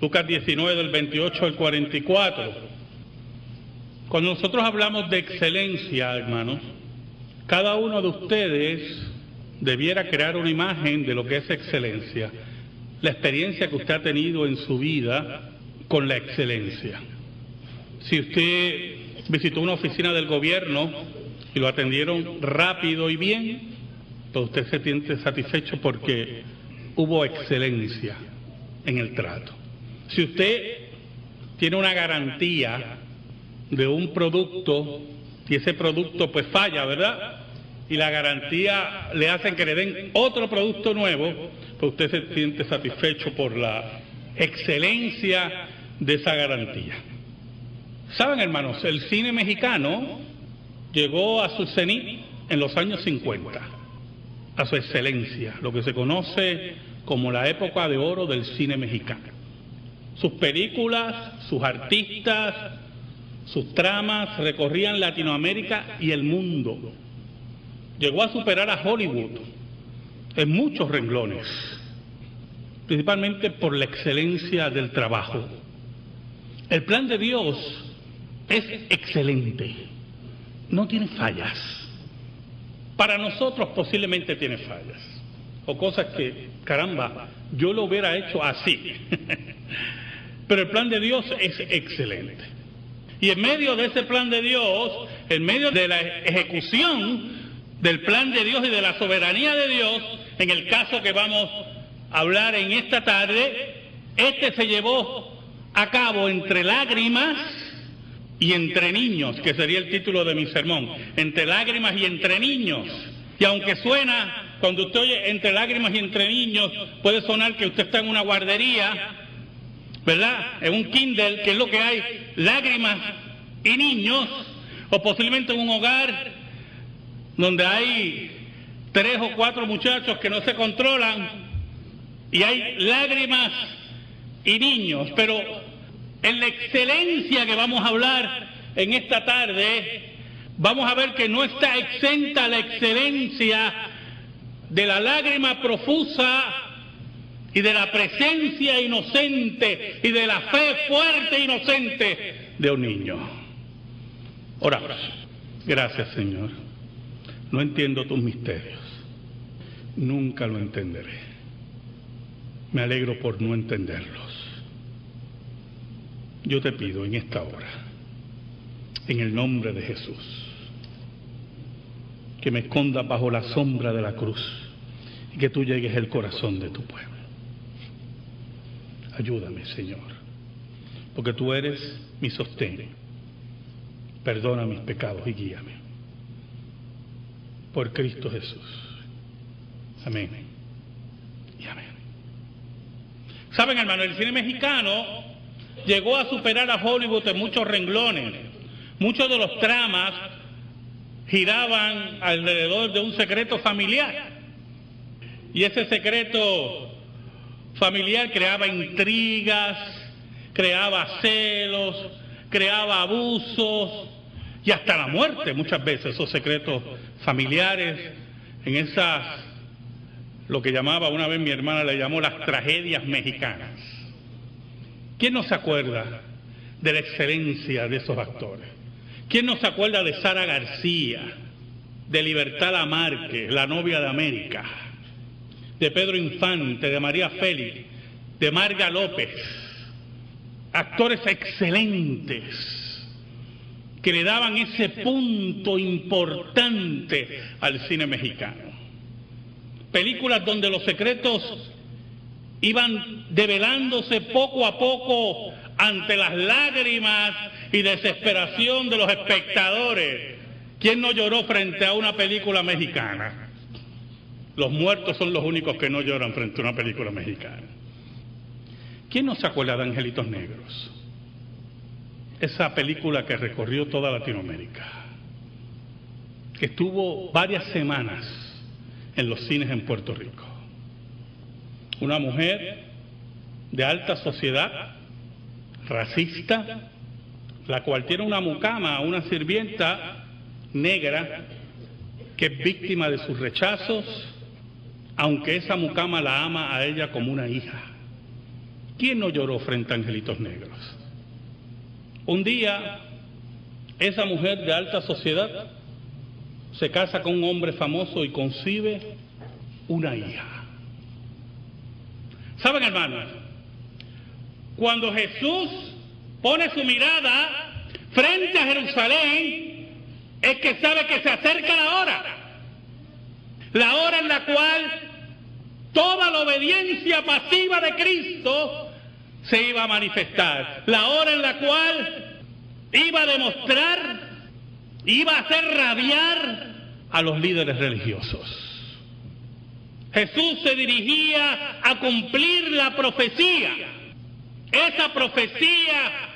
Lucas 19 del 28 al 44. Cuando nosotros hablamos de excelencia, hermanos, cada uno de ustedes debiera crear una imagen de lo que es excelencia, la experiencia que usted ha tenido en su vida con la excelencia. Si usted visitó una oficina del gobierno y lo atendieron rápido y bien, pues usted se siente satisfecho porque hubo excelencia en el trato. Si usted tiene una garantía de un producto y ese producto pues falla, ¿verdad?, y la garantía le hacen que le den otro producto nuevo, pues usted se siente satisfecho por la excelencia de esa garantía. Saben, hermanos, el cine mexicano llegó a su cenit en los años 50, a su excelencia, lo que se conoce como la época de oro del cine mexicano. Sus películas, sus artistas, sus tramas recorrían Latinoamérica y el mundo. Llegó a superar a Hollywood en muchos renglones, principalmente por la excelencia del trabajo. El plan de Dios es excelente, no tiene fallas. Para nosotros posiblemente tiene fallas, o cosas que, caramba, yo lo hubiera hecho así. Pero el plan de Dios es excelente. Y en medio de ese plan de Dios, en medio de la ejecución del plan de Dios y de la soberanía de Dios, en el caso que vamos a hablar en esta tarde, se llevó a cabo entre lágrimas y entre niños, que sería el título de mi sermón, entre lágrimas y entre niños. Y aunque suena, cuando usted oye entre lágrimas y entre niños, puede sonar que usted está en una guardería, ¿verdad?, en un kinder, que es lo que hay, lágrimas y niños, o posiblemente en un hogar donde hay 3 o 4 muchachos que no se controlan y hay lágrimas y niños. Pero en la excelencia que vamos a hablar en esta tarde, vamos a ver que no está exenta la excelencia de la lágrima profusa y de la presencia inocente y de la fe fuerte e inocente de un niño. Oramos. Gracias, Señor. No entiendo tus misterios, nunca lo entenderé. Me alegro por no entenderlos. Yo te pido en esta hora, en el nombre de Jesús, que me escondas bajo la sombra de la cruz y que tú llegues al corazón de tu pueblo. Ayúdame, Señor, porque tú eres mi sostén. Perdona mis pecados y guíame. Por Cristo Jesús. Amén y amén. Saben, hermano, el cine mexicano llegó a superar a Hollywood en muchos renglones. Muchos de los tramas giraban alrededor de un secreto familiar. Y ese secreto familiar creaba intrigas, creaba celos, creaba abusos y hasta la muerte muchas veces, esos secretos familiares, en esas, lo que llamaba una vez mi hermana, le llamó las tragedias mexicanas. ¿Quién no se acuerda de la excelencia de esos actores? ¿Quién no se acuerda de Sara García, de Libertad Lamarque, la novia de América, de Pedro Infante, de María Félix, de Marga López? Actores excelentes que le daban ese punto importante al cine mexicano. Películas donde los secretos iban develándose poco a poco ante las lágrimas y desesperación de los espectadores. ¿Quién no lloró frente a una película mexicana? Los muertos son los únicos que no lloran frente a una película mexicana. ¿Quién no se acuerda de Angelitos Negros? Esa película que recorrió toda Latinoamérica, que estuvo varias semanas en los cines en Puerto Rico. Una mujer de alta sociedad, racista, la cual tiene una mucama, una sirvienta negra, que es víctima de sus rechazos, aunque esa mucama la ama a ella como una hija. ¿Quién no lloró frente a Angelitos Negros? Un día, esa mujer de alta sociedad se casa con un hombre famoso y concibe una hija. ¿Saben, hermanos? Cuando Jesús pone su mirada frente a Jerusalén, es que sabe que se acerca la hora en la cual toda la obediencia pasiva de Cristo se iba a manifestar, la hora en la cual iba a demostrar, iba a hacer rabiar a los líderes religiosos. Jesús se dirigía a cumplir la profecía, esa profecía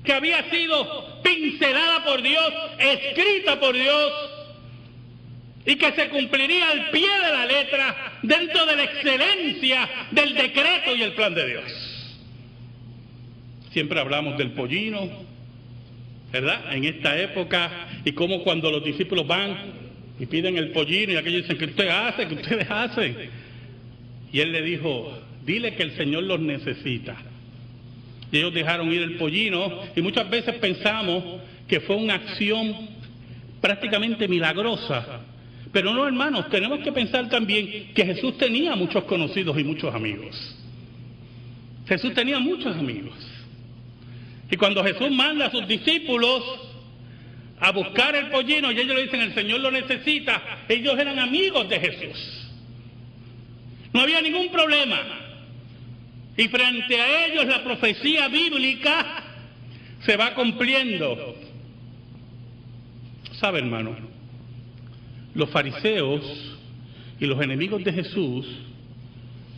que había sido pincelada por Dios, escrita por Dios, y que se cumpliría al pie de la letra dentro de la excelencia del decreto y el plan de Dios. Siempre hablamos del pollino, ¿verdad? En esta época, y cómo cuando los discípulos van y piden el pollino y aquellos dicen, ¿qué usted hace? ¿Qué ustedes hacen? Y él le dijo, dile que el Señor los necesita. Y ellos dejaron ir el pollino, y muchas veces pensamos que fue una acción prácticamente milagrosa. Pero no, hermanos, tenemos que pensar también que Jesús tenía muchos conocidos y muchos amigos. Jesús tenía muchos amigos. Y cuando Jesús manda a sus discípulos a buscar el pollino y ellos le dicen, el Señor lo necesita, ellos eran amigos de Jesús. No había ningún problema. Y frente a ellos la profecía bíblica se va cumpliendo. ¿Sabe, hermano? Los fariseos y los enemigos de Jesús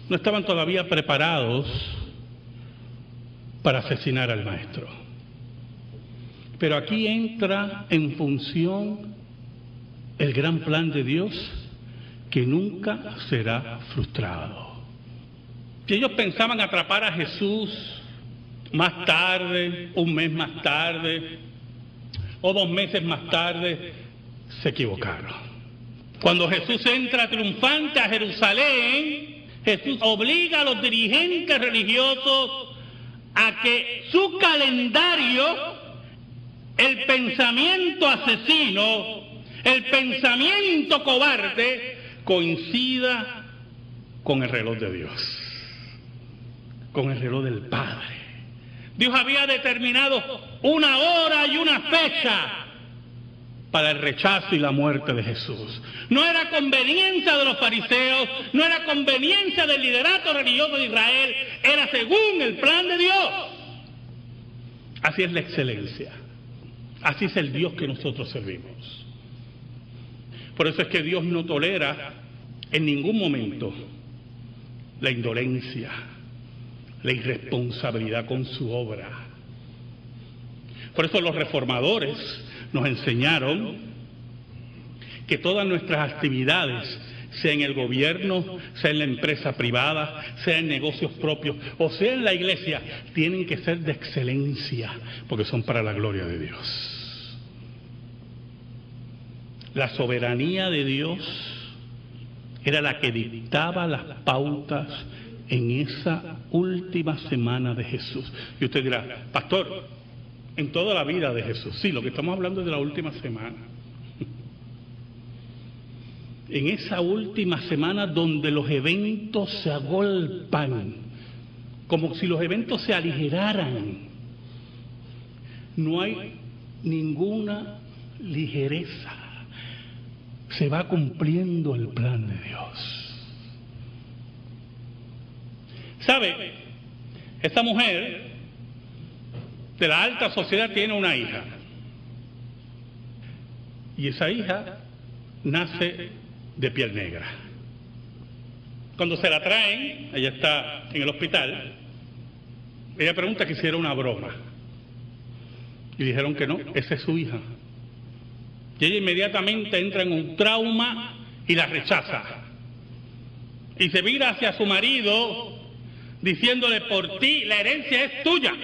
no estaban todavía preparados para asesinar al Maestro. Pero aquí entra en función el gran plan de Dios que nunca será frustrado. Si ellos pensaban atrapar a Jesús más tarde, un mes más tarde, o 2 meses más tarde, se equivocaron. Cuando Jesús entra triunfante a Jerusalén, Jesús obliga a los dirigentes religiosos a que su calendario, el pensamiento asesino, el pensamiento cobarde, coincida con el reloj de Dios, con el reloj del Padre. Dios había determinado una hora y una fecha para el rechazo y la muerte de Jesús. No era conveniencia de los fariseos, no era conveniencia del liderato religioso de Israel, era según el plan de Dios. Así es la excelencia, así es el Dios que nosotros servimos. Por eso es que Dios no tolera en ningún momento la indolencia, la irresponsabilidad con su obra. Por eso los reformadores nos enseñaron que todas nuestras actividades, sea en el gobierno, sea en la empresa privada, sea en negocios propios o sea en la iglesia, tienen que ser de excelencia, porque son para la gloria de Dios. La soberanía de Dios era la que dictaba las pautas en esa última semana de Jesús. Y usted dirá, pastor, en toda la vida de Jesús. Sí, lo que estamos hablando es de la última semana. En esa última semana donde los eventos se agolpan, como si los eventos se aligeraran. No hay ninguna ligereza. Se va cumpliendo el plan de Dios. ¿Sabe? Esta mujer de la alta sociedad tiene una hija. Y esa hija nace de piel negra. Cuando se la traen, ella está en el hospital, ella pregunta que si era una broma. Y dijeron que no, esa es su hija. Y ella inmediatamente entra en un trauma y la rechaza. Y se vira hacia su marido diciéndole, por ti la herencia es tuya.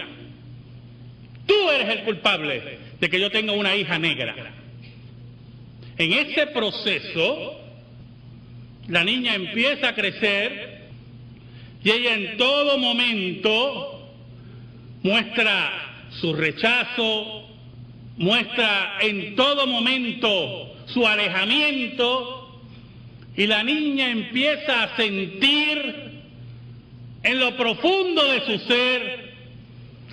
Tú eres el culpable de que yo tenga una hija negra. En ese proceso, la niña empieza a crecer Y ella en todo momento muestra su rechazo, muestra en todo momento su alejamiento, y la niña empieza a sentir en lo profundo de su ser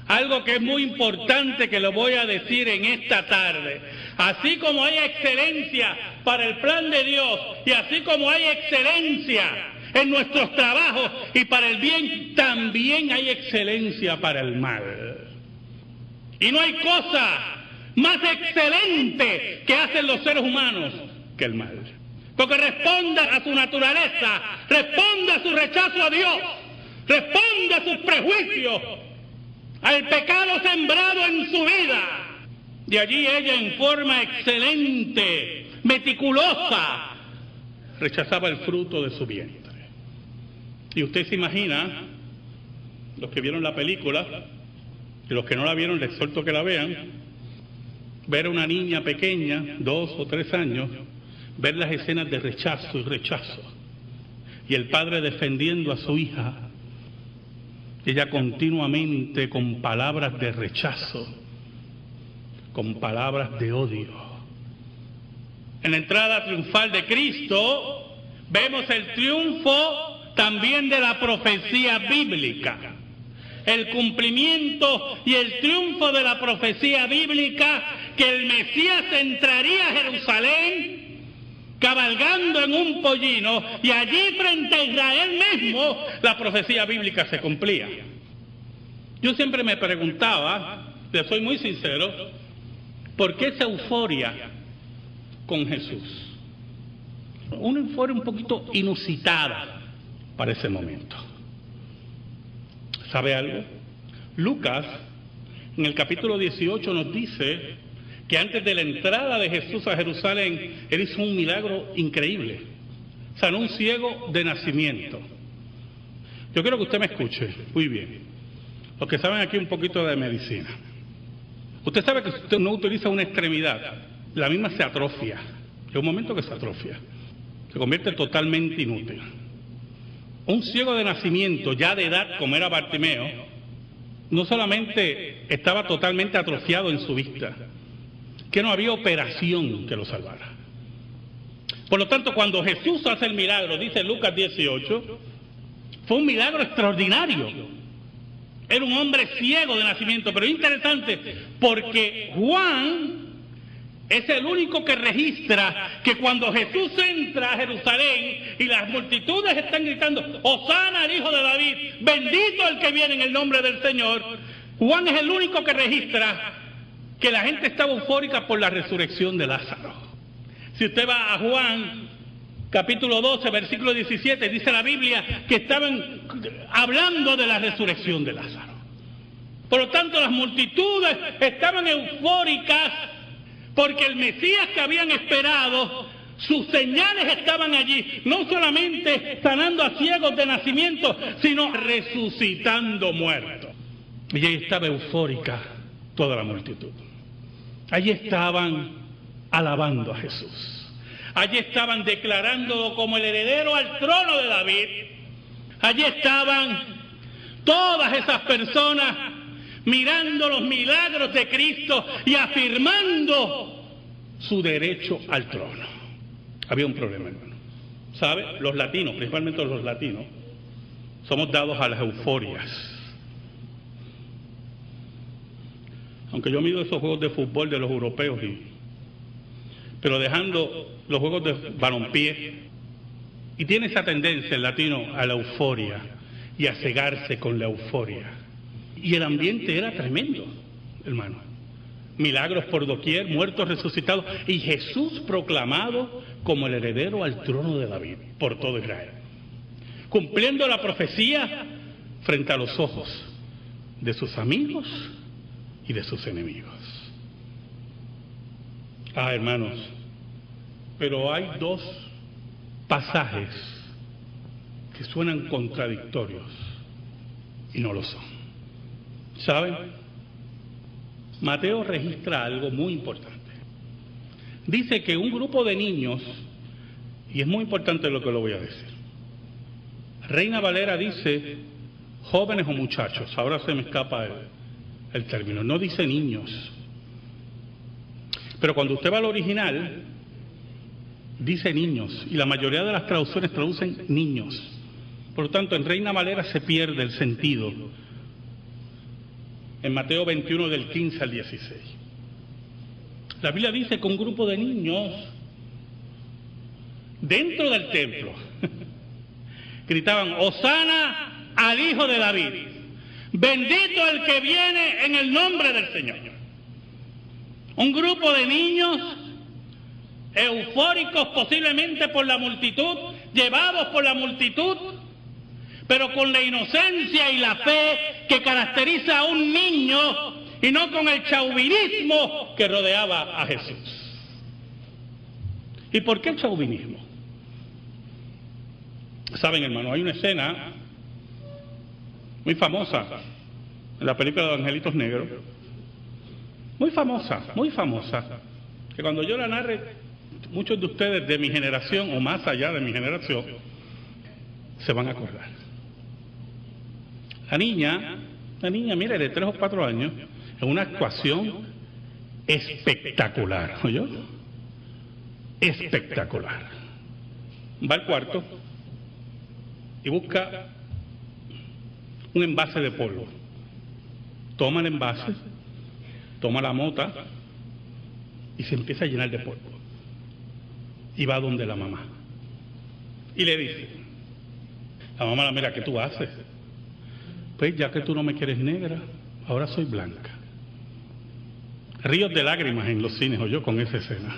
algo que es muy importante, que lo voy a decir en esta tarde. Así como hay excelencia para el plan de Dios, y así como hay excelencia en nuestros trabajos y para el bien, también hay excelencia para el mal. Y no hay cosa más excelente que hacen los seres humanos que el mal. Porque responde a su naturaleza, responde a su rechazo a Dios, responde a sus prejuicios, al pecado sembrado en su vida. Y allí ella, en forma excelente, meticulosa, rechazaba el fruto de su vientre. Y usted se imagina, los que vieron la película, y los que no la vieron les exhorto que la vean, ver a una niña pequeña, 2 o 3 años, ver las escenas de rechazo y rechazo, y el padre defendiendo a su hija, ella continuamente con palabras de rechazo, con palabras de odio. En la entrada triunfal de Cristo vemos el triunfo también de la profecía bíblica, el cumplimiento y el triunfo de la profecía bíblica, que el Mesías entraría a Jerusalén cabalgando en un pollino, y allí frente a Israel mismo la profecía bíblica se cumplía. Yo siempre me preguntaba, le soy muy sincero, ¿por qué esa euforia con Jesús? Una euforia un poquito inusitada para ese momento. ¿Sabe algo? Lucas, en el capítulo 18, nos dice que antes de la entrada de Jesús a Jerusalén, Él hizo un milagro increíble. Sanó un ciego de nacimiento. Yo quiero que usted me escuche muy bien. Los que saben aquí un poquito de medicina. Usted sabe que si usted no utiliza una extremidad, la misma se atrofia. Hay un momento que se atrofia. Se convierte totalmente inútil. Un ciego de nacimiento, ya de edad como era Bartimeo, no solamente estaba totalmente atrofiado en su vista, que no había operación que lo salvara. Por lo tanto, cuando Jesús hace el milagro, dice Lucas 18, fue un milagro extraordinario. Era un hombre ciego de nacimiento, pero interesante, porque Juan es el único que registra que cuando Jesús entra a Jerusalén y las multitudes están gritando, Hosana al Hijo de David, bendito el que viene en el nombre del Señor, Juan es el único que registra que la gente estaba eufórica por la resurrección de Lázaro. Si usted va a Juan, capítulo 12, versículo 17, dice la Biblia que estaban hablando de la resurrección de Lázaro. Por lo tanto, las multitudes estaban eufóricas porque el Mesías que habían esperado, sus señales estaban allí, no solamente sanando a ciegos de nacimiento, sino resucitando muertos. Y ahí estaba eufórica toda la multitud. Allí estaban alabando a Jesús. Allí estaban declarándolo como el heredero al trono de David. Allí estaban todas esas personas mirando los milagros de Cristo y afirmando su derecho al trono. Había un problema, hermano. ¿Sabe? Los latinos, principalmente los latinos, somos dados a las euforias. Aunque yo miro esos juegos de fútbol de los europeos, pero dejando los juegos de balompié, y tiene esa tendencia el latino a la euforia y a cegarse con la euforia. Y el ambiente era tremendo, hermano. Milagros por doquier, muertos resucitados, y Jesús proclamado como el heredero al trono de David por todo Israel, cumpliendo la profecía frente a los ojos de sus amigos y de sus enemigos. Ah, hermanos, pero hay dos pasajes que suenan contradictorios y no lo son. ¿Saben? Mateo registra algo muy importante. Dice que un grupo de niños, y es muy importante lo que lo voy a decir, Reina Valera dice jóvenes o muchachos, ahora se me escapa el término, no dice niños. Pero cuando usted va al original, dice niños, y la mayoría de las traducciones traducen niños. Por lo tanto, en Reina Valera se pierde el sentido. En Mateo 21, del 15 al 16. La Biblia dice que un grupo de niños dentro del templo gritaban: Hosana al Hijo de David, bendito el que viene en el nombre del Señor. Un grupo de niños eufóricos posiblemente por la multitud, llevados por la multitud, pero con la inocencia y la fe que caracteriza a un niño y no con el chauvinismo que rodeaba a Jesús. ¿Y por qué el chauvinismo? Saben, hermano, hay una escena muy famosa en la película de Angelitos Negros, muy famosa, que cuando yo la narre, muchos de ustedes de mi generación o más allá de mi generación se van a acordar. La niña, mire, de 3 o 4 años, en una actuación espectacular, ¿oyó? Espectacular. Va al cuarto y busca un envase de polvo. Toma el envase, toma la mota y se empieza a llenar de polvo. Y va donde la mamá. Y le dice, la mamá la mira: ¿qué tú haces? Pues ya que tú no me quieres negra, ahora soy blanca. Ríos de lágrimas en los cines, oyó, con esa escena.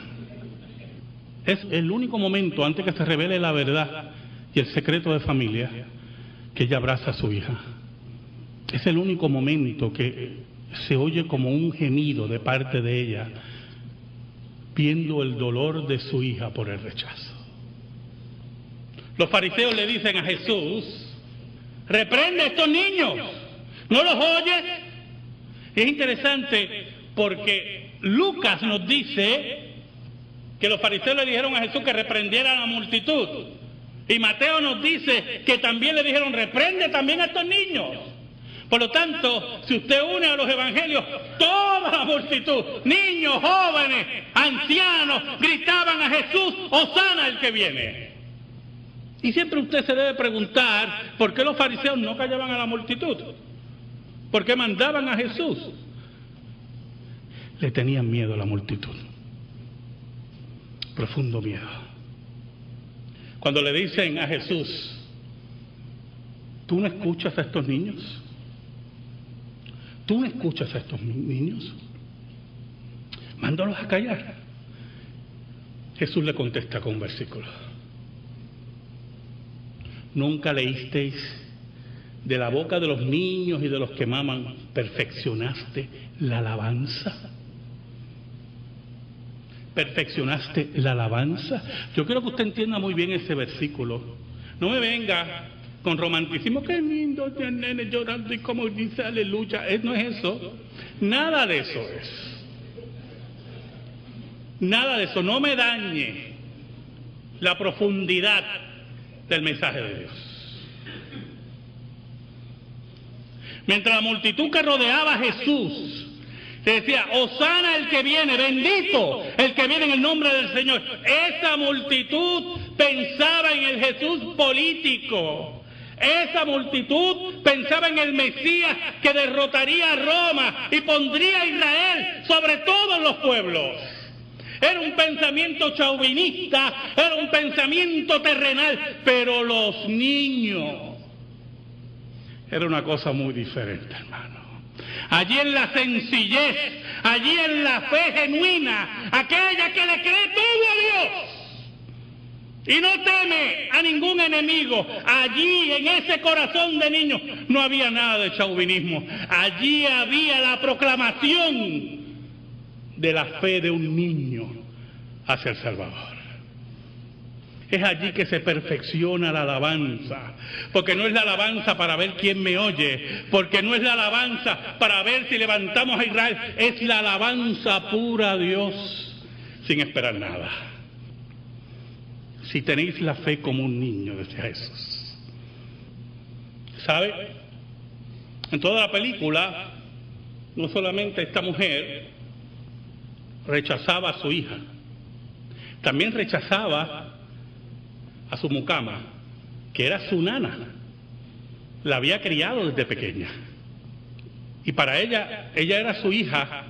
Es el único momento antes que se revele la verdad y el secreto de familia que ella abraza a su hija. Es el único momento que se oye como un gemido de parte de ella, viendo el dolor de su hija por el rechazo. Los fariseos le dicen a Jesús: reprende a estos niños, ¿no los oyes? Es interesante porque Lucas nos dice que los fariseos le dijeron a Jesús que reprendiera a la multitud, y Mateo nos dice que también le dijeron: reprende también a estos niños. Por lo tanto, si usted une a los evangelios, toda la multitud, niños, jóvenes, ancianos, gritaban a Jesús: Hosana el que viene. Y siempre usted se debe preguntar por qué los fariseos no callaban a la multitud, por qué mandaban a Jesús. Le tenían miedo a la multitud, profundo miedo. Cuando le dicen a Jesús: ¿tú no escuchas a estos niños? ¿Tú no escuchas a estos niños? Mándalos a callar. Jesús le contesta con un versículo: ¿nunca leísteis de la boca de los niños y de los que maman, perfeccionaste la alabanza? ¿Perfeccionaste la alabanza? Yo quiero que usted entienda muy bien ese versículo. No me venga con romanticismo: qué lindo, el nene llorando y como dice aleluya. No es eso. Nada de eso es. Nada de eso. No me dañe la profundidad del mensaje de Dios. Mientras la multitud que rodeaba a Jesús se decía: Hosana el que viene, bendito el que viene en el nombre del Señor, esa multitud pensaba en el Jesús político. Esa multitud pensaba en el Mesías que derrotaría a Roma y pondría a Israel sobre todos los pueblos. Era un pensamiento chauvinista, era un pensamiento terrenal, pero los niños era una cosa muy diferente, hermano. Allí en la sencillez, allí en la fe genuina, aquella que le cree todo a Dios y no teme a ningún enemigo, allí en ese corazón de niños no había nada de chauvinismo. Allí había la proclamación de la fe de un niño hacia el Salvador. Es allí que se perfecciona la alabanza, porque no es la alabanza para ver quién me oye, porque no es la alabanza para ver si levantamos a Israel, es la alabanza pura a Dios, sin esperar nada. Si tenéis la fe como un niño, decía Jesús, ¿Sabe? En toda la película, no solamente esta mujer rechazaba a su hija, también rechazaba a su mucama, que era su nana. La había criado desde pequeña. Y para ella era su hija,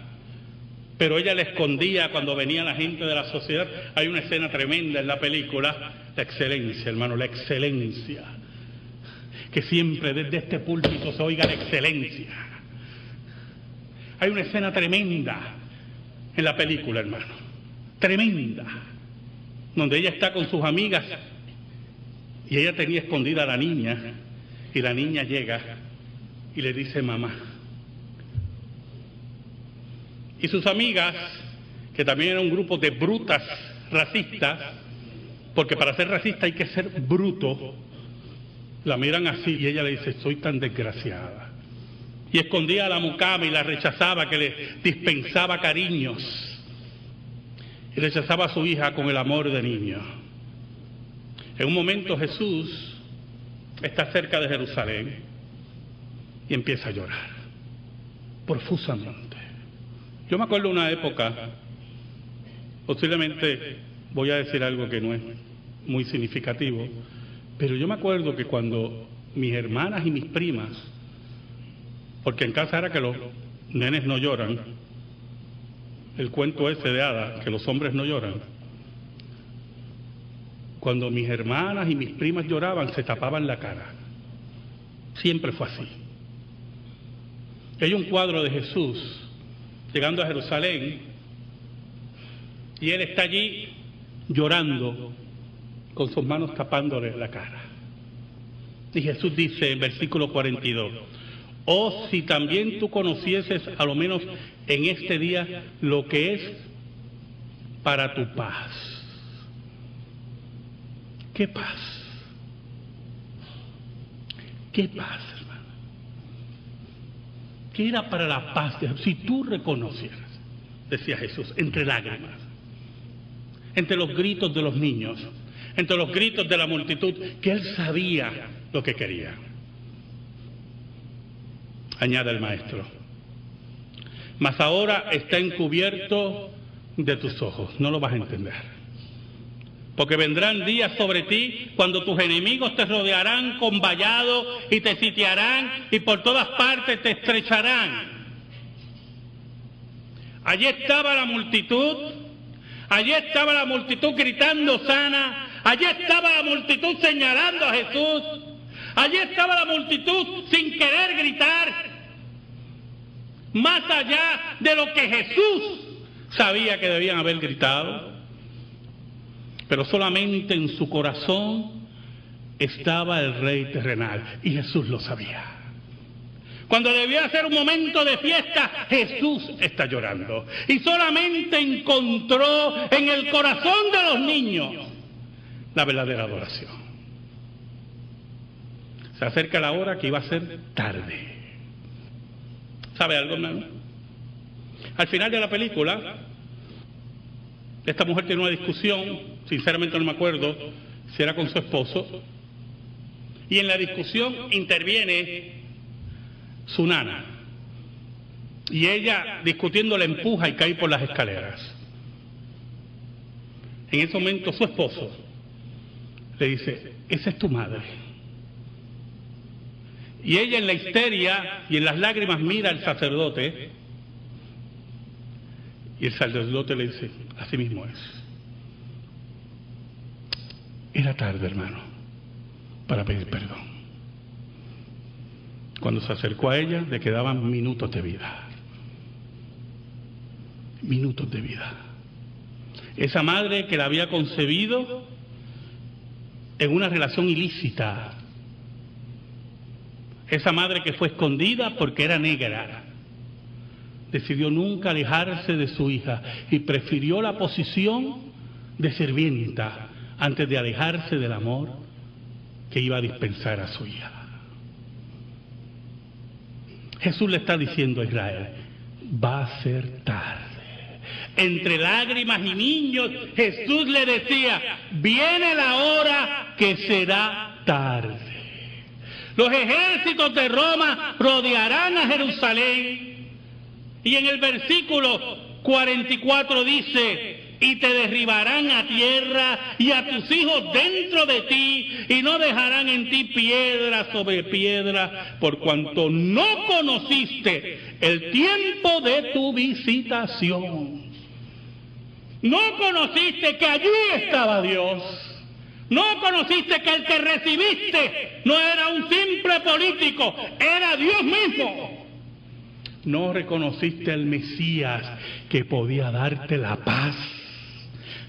pero ella le escondía cuando venía la gente de la sociedad. Hay una escena tremenda en la película, la excelencia, hermano, la excelencia. Que siempre desde este púlpito se oiga la excelencia. Hay una escena tremenda en la película, hermano, tremenda, donde ella está con sus amigas y ella tenía escondida a la niña, y la niña llega y le dice mamá. Y sus amigas, que también eran un grupo de brutas racistas, porque para ser racista hay que ser bruto, la miran así y ella le dice, soy tan desgraciada. Y escondía a la mucama y la rechazaba, que le dispensaba cariños. Y rechazaba a su hija con el amor de niño. En un momento Jesús está cerca de Jerusalén y empieza a llorar profusamente. Yo me acuerdo de una época, posiblemente voy a decir algo que no es muy significativo, pero yo me acuerdo que cuando mis hermanas y mis primas, porque en casa era que los nenes no lloran, el cuento ese de hadas, que los hombres no lloran, cuando mis hermanas y mis primas lloraban, se tapaban la cara. Siempre fue así. Hay un cuadro de Jesús llegando a Jerusalén y él está allí llorando con sus manos tapándole la cara. Y Jesús dice en versículo 42, oh, si también tú conocieses a lo menos en este día lo que es para tu paz. ¿Qué paz? ¿Qué paz, hermano? ¿Qué era para la paz? Si tú reconocieras, decía Jesús, entre lágrimas, entre los gritos de los niños, entre los gritos de la multitud, que él sabía lo que quería. Añade el maestro, mas ahora está encubierto de tus ojos, no lo vas a entender. Porque vendrán días sobre ti cuando tus enemigos te rodearán con vallado y te sitiarán y por todas partes te estrecharán. Allí estaba la multitud, allí estaba la multitud gritando sana, allí estaba la multitud señalando a Jesús, allí estaba la multitud sin querer gritar, más allá de lo que Jesús sabía que debían haber gritado. Pero solamente en su corazón estaba el Rey terrenal, y Jesús lo sabía. Cuando debía ser un momento de fiesta, Jesús está llorando. Y solamente encontró en el corazón de los niños la verdadera adoración. Se acerca la hora que iba a ser tarde. ¿Sabe algo, hermano? Al final de la película, esta mujer tiene una discusión, sinceramente no me acuerdo si era con su esposo, y en la discusión interviene su nana, y ella discutiendo la empuja y cae por las escaleras. En ese momento su esposo le dice, esa es tu madre. Y ella en la histeria y en las lágrimas mira al sacerdote, y el sacerdote le dice, así mismo es. Era tarde, hermano, para pedir perdón. Cuando se acercó a ella, le quedaban minutos de vida. Minutos de vida. Esa madre que la había concebido en una relación ilícita. Esa madre que fue escondida porque era negra. Decidió nunca alejarse de su hija y prefirió la posición de sirvienta antes de alejarse del amor que iba a dispensar a su hija. Jesús le está diciendo a Israel, va a ser tarde. Entre lágrimas y niños, Jesús le decía, viene la hora que será tarde. Los ejércitos de Roma rodearán a Jerusalén. Y en el versículo 44 dice: y te derribarán a tierra y a tus hijos dentro de ti, y no dejarán en ti piedra sobre piedra, por cuanto no conociste el tiempo de tu visitación. No conociste que allí estaba Dios. No conociste que el que recibiste no era un simple político, era Dios mismo. No reconociste al Mesías que podía darte la paz,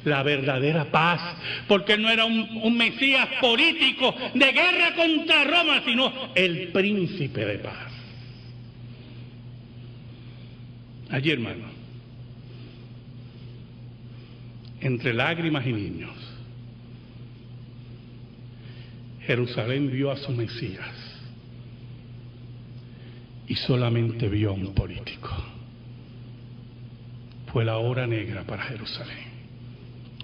la verdadera paz, porque no era un Mesías político de guerra contra Roma, sino el príncipe de paz. Allí, hermano, entre lágrimas y niños, Jerusalén vio a su Mesías y solamente vio a un político. Fue la hora negra para Jerusalén.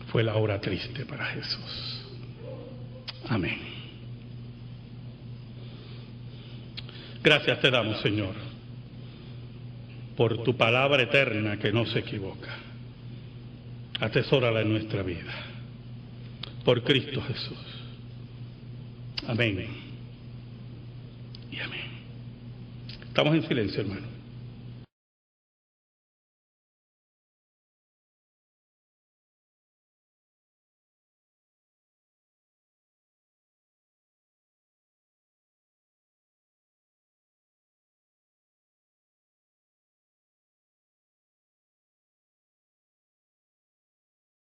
Fue la hora triste para Jesús. Amén. Gracias te damos, Señor, por tu palabra eterna que no se equivoca. Atesórala en nuestra vida. Por Cristo Jesús. Amén. Y amén. Estamos en silencio, hermano.